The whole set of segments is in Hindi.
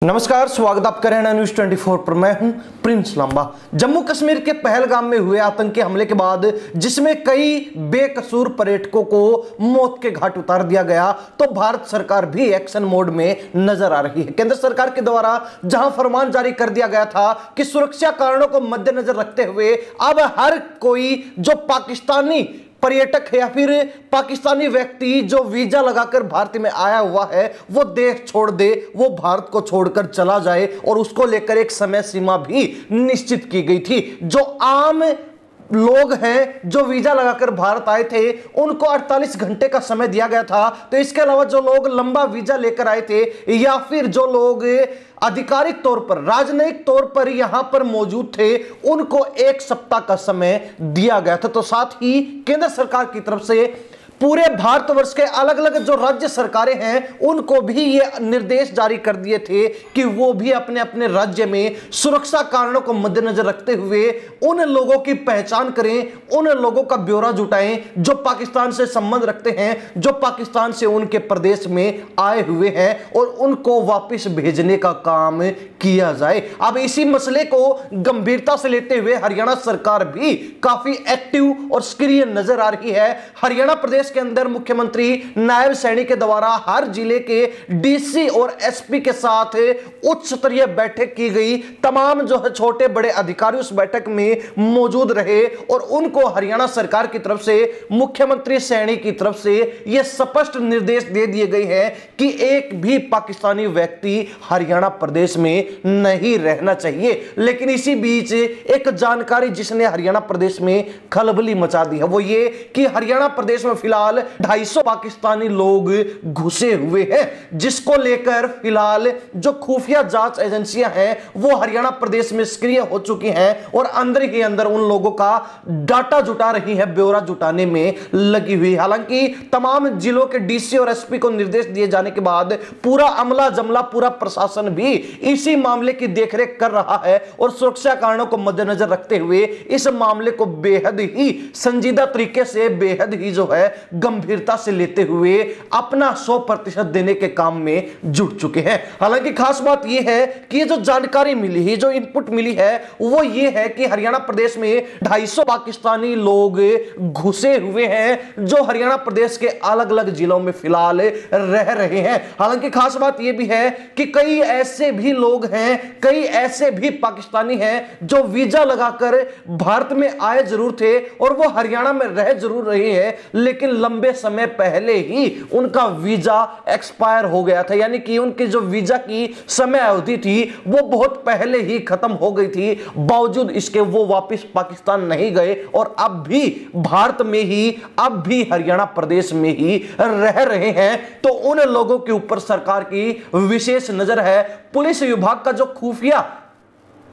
नमस्कार, स्वागत आप कर रहे हैं न्यूज 24 पर। मैं हूं प्रिंस लांबा। जम्मू कश्मीर के पहलगाम में हुए आतंकी हमले के बाद जिसमें कई बेकसूर पर्यटकों को मौत के घाट उतार दिया गया, तो भारत सरकार भी एक्शन मोड में नजर आ रही है। केंद्र सरकार के द्वारा जहां फरमान जारी कर दिया गया था कि सुरक्षा कारणों को मद्देनजर रखते हुए अब हर कोई जो पाकिस्तानी पर्यटक है या फिर पाकिस्तानी व्यक्ति जो वीजा लगाकर भारत में आया हुआ है वो देश छोड़ दे, वो भारत को छोड़कर चला जाए, और उसको लेकर एक समय सीमा भी निश्चित की गई थी। जो आम लोग हैं जो वीजा लगाकर भारत आए थे उनको 48 घंटे का समय दिया गया था। तो इसके अलावा जो लोग लंबा वीजा लेकर आए थे या फिर जो लोग आधिकारिक तौर पर राजनयिक तौर पर यहां पर मौजूद थे उनको 1 सप्ताह का समय दिया गया था। तो साथ ही केंद्र सरकार की तरफ से पूरे भारतवर्ष के अलग अलग जो राज्य सरकारें हैं उनको भी ये निर्देश जारी कर दिए थे कि वो भी अपने अपने राज्य में सुरक्षा कारणों को मद्देनजर रखते हुए उन लोगों की पहचान करें, उन लोगों का ब्यौरा जुटाएं जो पाकिस्तान से संबंध रखते हैं, जो पाकिस्तान से उनके प्रदेश में आए हुए हैं, और उनको वापस भेजने का काम किया जाए। अब इसी मसले को गंभीरता से लेते हुए हरियाणा सरकार भी काफी एक्टिव और सक्रिय नजर आ रही है। हरियाणा प्रदेश के अंदर मुख्यमंत्री नायब सैनी के द्वारा हर जिले के डीसी और एसपी के साथ उच्च स्तरीय बैठक की गई। तमाम जो है छोटे बड़े अधिकारी उस बैठक में मौजूद रहे और उनको हरियाणा सरकार की तरफ से, मुख्यमंत्री सैनी की तरफ से यह स्पष्ट निर्देश दे दिए गए हैं कि एक भी पाकिस्तानी व्यक्ति हरियाणा प्रदेश में नहीं रहना चाहिए। लेकिन इसी बीच एक जानकारी जिसने हरियाणा प्रदेश में खलबली मचा दी है वो ये कि हरियाणा प्रदेश में फिलहाल 250 पाकिस्तानी लोग घुसे हुए हैं, जिसको लेकर फिलहाल जो खुफिया जांच एजेंसियां हैं वो हरियाणा प्रदेश में सक्रिय हो चुकी हैं और अंदर ही अंदर उन लोगों का डाटा जुटा रही है, ब्यौरा जुटाने में लगी हुई। हालांकि तमाम जिलों के डीसी और एसपी को निर्देश दिए जाने के बाद पूरा अमला जमला, पूरा प्रशासन भी इसी मामले की देखरेख कर रहा है और सुरक्षा कारणों को मद्देनजर रखते हुए इस मामले को बेहद ही संजीदा तरीके से, बेहद ही जो है गंभीरता से लेते हुए अपना 100% देने के काम में जुट चुके हैं। हालांकि खास बात यह है कि ये जो जानकारी मिली है, जो इनपुट मिली है वो ये है कि हरियाणा प्रदेश में 250 पाकिस्तानी लोग घुसे हुए हैं जो हरियाणा प्रदेश के अलग अलग जिलों में फिलहाल रह रहे हैं। हालांकि खास बात यह भी है कि कई ऐसे भी लोग हैं, कई ऐसे भी पाकिस्तानी हैं जो वीजा लगाकर भारत में आए जरूर थे और वो हरियाणा में रह जरूर रहे हैं, लेकिन लंबे समय पहले ही उनका वीजा एक्सपायर हो गया था, यानी कि उनके जो वीजा की समय अवधि थी वो बहुत पहले ही खत्म हो गई थी। बावजूद इसके वो वापस पाकिस्तान नहीं गए और अब भी भारत में ही, अब भी हरियाणा प्रदेश में ही रह रहे हैं। तो उन लोगों के ऊपर सरकार की विशेष नजर है। पुलिस विभाग का जो खुफिया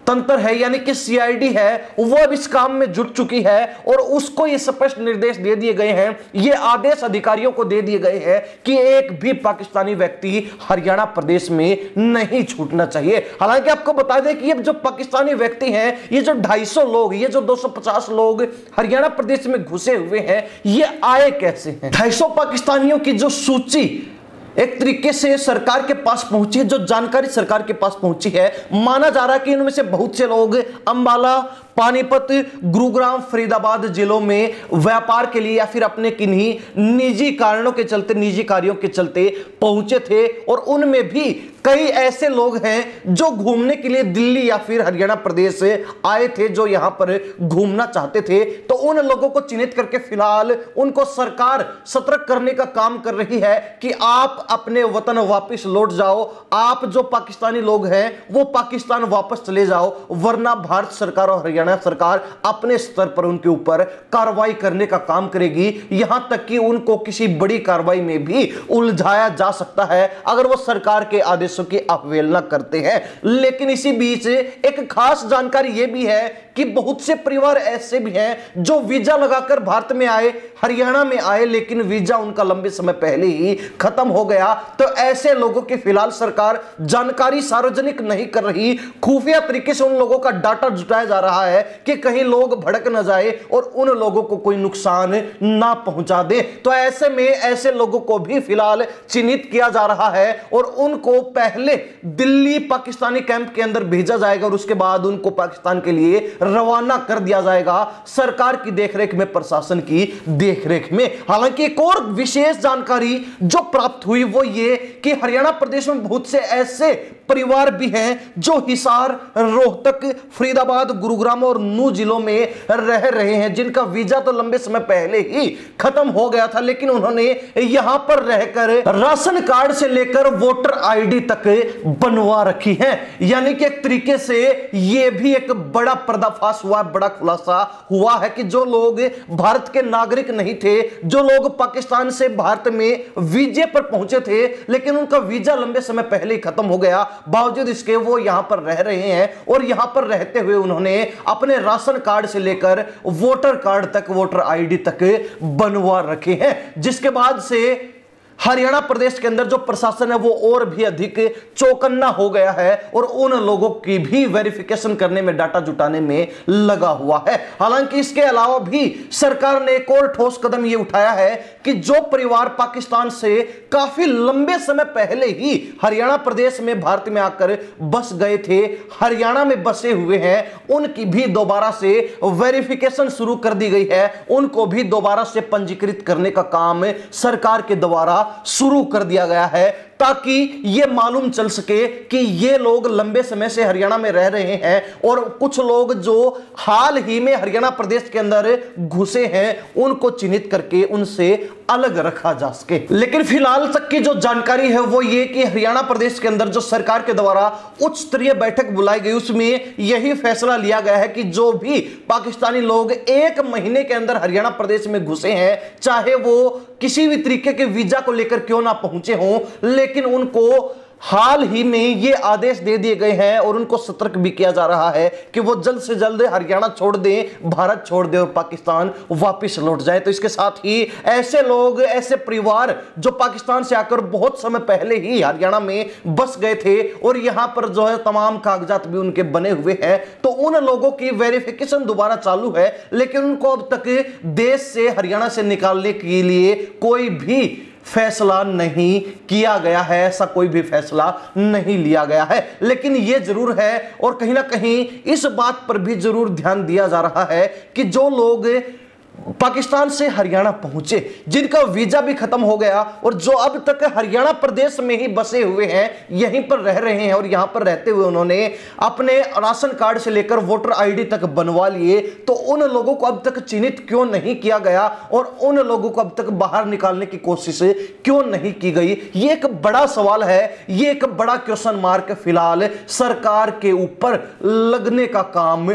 तंत्र है यानी कि सीआईडी है वो अब इस काम में जुट चुकी है और उसको ये स्पष्ट निर्देश दे दिए गए हैं, ये आदेश अधिकारियों को दे दिए गए हैं कि एक भी पाकिस्तानी व्यक्ति हरियाणा प्रदेश में नहीं छूटना चाहिए। हालांकि आपको बता दें कि ये जो पाकिस्तानी व्यक्ति हैं, ये जो 250 लोग, ये जो 250 लोग हरियाणा प्रदेश में घुसे हुए हैं, ये आए कैसे हैं? 250 पाकिस्तानियों की जो सूची एक तरीके से सरकार के पास पहुंची है, जो जानकारी सरकार के पास पहुंची है, माना जा रहा है कि इनमें से बहुत से लोग अंबाला, पानीपत, गुरुग्राम, फरीदाबाद जिलों में व्यापार के लिए या फिर अपने किन्हीं निजी कारणों के चलते, निजी कार्यों के चलते पहुंचे थे। और उनमें भी कई ऐसे लोग हैं जो घूमने के लिए दिल्ली या फिर हरियाणा प्रदेश से आए थे, जो यहां पर घूमना चाहते थे। तो उन लोगों को चिन्हित करके फिलहाल उनको सरकार सतर्क करने का काम कर रही है कि आप अपने वतन वापस लौट जाओ, आप जो पाकिस्तानी लोग हैं वो पाकिस्तान वापस चले जाओ, वरना भारत सरकार और हरियाणा सरकार अपने स्तर पर उनके ऊपर कार्रवाई करने का काम करेगी। यहां तक कि उनको किसी बड़ी कार्रवाई में भी उलझाया जा सकता है अगर वो सरकार के आदेशों की अवहेलना करते हैं। लेकिन इसी बीच एक खास जानकारी यह भी है कि बहुत से परिवार ऐसे भी हैं जो वीजा लगाकर भारत में आए, हरियाणा में आए, लेकिन वीजा उनका लंबे समय पहले ही खत्म हो गया। तो ऐसे लोगों की फिलहाल सरकार जानकारी सार्वजनिक नहीं कर रही, खुफिया तरीके से उन लोगों का डाटा जुटाया जा रहा है है कि कहीं लोग भड़क न जाए और उन लोगों को कोई नुकसान ना पहुंचा दे। तो ऐसे में ऐसे लोगों को भी फिलहाल चिन्हित किया जा रहा है और उनको पहले दिल्ली पाकिस्तानी कैंप के अंदर भेजा जाएगा और उसके बाद उनको पाकिस्तान के लिए रवाना कर दिया जाएगा, सरकार की देखरेख में, प्रशासन की देखरेख में। हालांकि एक और विशेष जानकारी जो प्राप्त हुई वो ये कि हरियाणा प्रदेश में बहुत से ऐसे परिवार भी हैं जो हिसार, रोहतक, फरीदाबाद, गुरुग्राम और नूह जिलों में रह रहे हैं, जिनका वीजा तो लंबे समय पहले ही खत्म हो गया था, लेकिन उन्होंने यहां पर रहकर राशन कार्ड से लेकर वोटर आईडी तक बनवा रखी है। यानी कि एक तरीके से यह भी एक बड़ा पर्दाफाश हुआ, बड़ा खुलासा हुआ है कि जो लोग भारत के नागरिक नहीं थे, जो लोग पाकिस्तान से भारत में वीजे पर पहुंचे थे लेकिन उनका वीजा लंबे समय पहले ही खत्म हो गया, बावजूद इसके वो यहां पर रह रहे हैं और यहां पर रहते हुए उन्होंने अपने राशन कार्ड से लेकर वोटर कार्ड तक, वोटर आईडी तक बनवा रखे हैं, जिसके बाद से हरियाणा प्रदेश के अंदर जो प्रशासन है वो और भी अधिक चौकन्ना हो गया है और उन लोगों की भी वेरिफिकेशन करने में, डाटा जुटाने में लगा हुआ है। हालांकि इसके अलावा भी सरकार ने एक और ठोस कदम यह उठाया है कि जो परिवार पाकिस्तान से काफी लंबे समय पहले ही हरियाणा प्रदेश में, भारत में आकर बस गए थे, हरियाणा में बसे हुए हैं, उनकी भी दोबारा से वेरिफिकेशन शुरू कर दी गई है। उनको भी दोबारा से पंजीकृत करने का काम सरकार के द्वारा शुरू कर दिया गया है, ताकि यह मालूम चल सके कि ये लोग लंबे समय से हरियाणा में रह रहे हैं और कुछ लोग जो हाल ही में हरियाणा प्रदेश के अंदर घुसे हैं उनको चिन्हित करके उनसे अलग रखा जा सके। लेकिन फिलहाल तक की जो जानकारी है वो ये कि हरियाणा प्रदेश के अंदर जो सरकार के द्वारा उच्च स्तरीय बैठक बुलाई गई उसमें यही फैसला लिया गया है कि जो भी पाकिस्तानी लोग 1 महीने के अंदर हरियाणा प्रदेश में घुसे हैं, चाहे वो किसी भी तरीके के वीजा को लेकर क्यों ना पहुंचे हों, लेकिन उनको हाल ही में ये आदेश दे दिए गए हैं और उनको सतर्क भी किया जा रहा है कि वो जल्द से जल्द हरियाणा छोड़ दें, भारत छोड़ दें और पाकिस्तान वापस लौट जाए। तो इसके साथ ही ऐसे लोग, ऐसे परिवार जो पाकिस्तान से आकर बहुत समय पहले ही हरियाणा में बस गए थे और यहां पर जो है तमाम कागजात भी उनके बने हुए हैं, तो उन लोगों की वेरिफिकेशन दोबारा चालू है, लेकिन उनको अब तक देश से, हरियाणा से निकालने के लिए कोई भी फैसला नहीं किया गया है, ऐसा कोई भी फैसला नहीं लिया गया है। लेकिन यह जरूर है और कहीं ना कहीं इस बात पर भी जरूर ध्यान दिया जा रहा है कि जो लोग पाकिस्तान से हरियाणा पहुंचे, जिनका वीजा भी खत्म हो गया और जो अब तक हरियाणा प्रदेश में ही बसे हुए हैं, यहीं पर रह रहे हैं और यहां पर रहते हुए उन्होंने अपने राशन कार्ड से लेकर वोटर आईडी तक बनवा लिए, तो उन लोगों को अब तक चिन्हित क्यों नहीं किया गया और उन लोगों को अब तक बाहर निकालने की कोशिश क्यों नहीं की गई? ये एक बड़ा सवाल है, ये एक बड़ा क्वेश्चन मार्क फिलहाल सरकार के ऊपर लगने का काम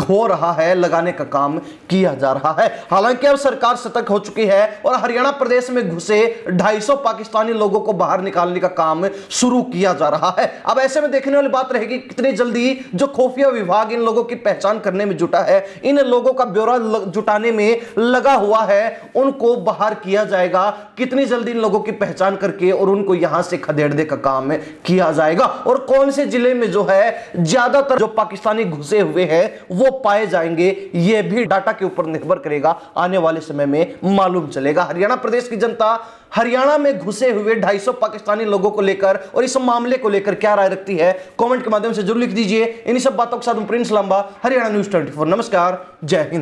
हो रहा है, लगाने का काम किया जा रहा है। हालांकि अब सरकार सतर्क हो चुकी है और हरियाणा प्रदेश में घुसे 250 पाकिस्तानी लोगों को बाहर निकालने का काम शुरू किया जा रहा है। अब ऐसे में देखने वाली बात रहेगी कितनी जल्दी जो खुफिया विभाग इन लोगों की पहचान करने में जुटा है, इन लोगों का ब्यौरा जुटाने में लगा हुआ है, उनको बाहर किया जाएगा, कितनी जल्दी इन लोगों की पहचान करके और उनको यहां से खदेड़ने का काम किया जाएगा और कौन से जिले में जो है ज्यादातर जो पाकिस्तानी घुसे हुए हैं वो पाए जाएंगे, यह भी डाटा के ऊपर निर्भर करेगा, आने वाले समय में मालूम चलेगा। हरियाणा प्रदेश की जनता हरियाणा में घुसे हुए 250 पाकिस्तानी लोगों को लेकर और इस मामले को लेकर क्या राय रखती है, कमेंट के माध्यम से जरूर लिख दीजिए। इन्हीं सब बातों के साथ प्रिंस लांबा, हरियाणा न्यूज़ 24। नमस्कार, जय हिंद।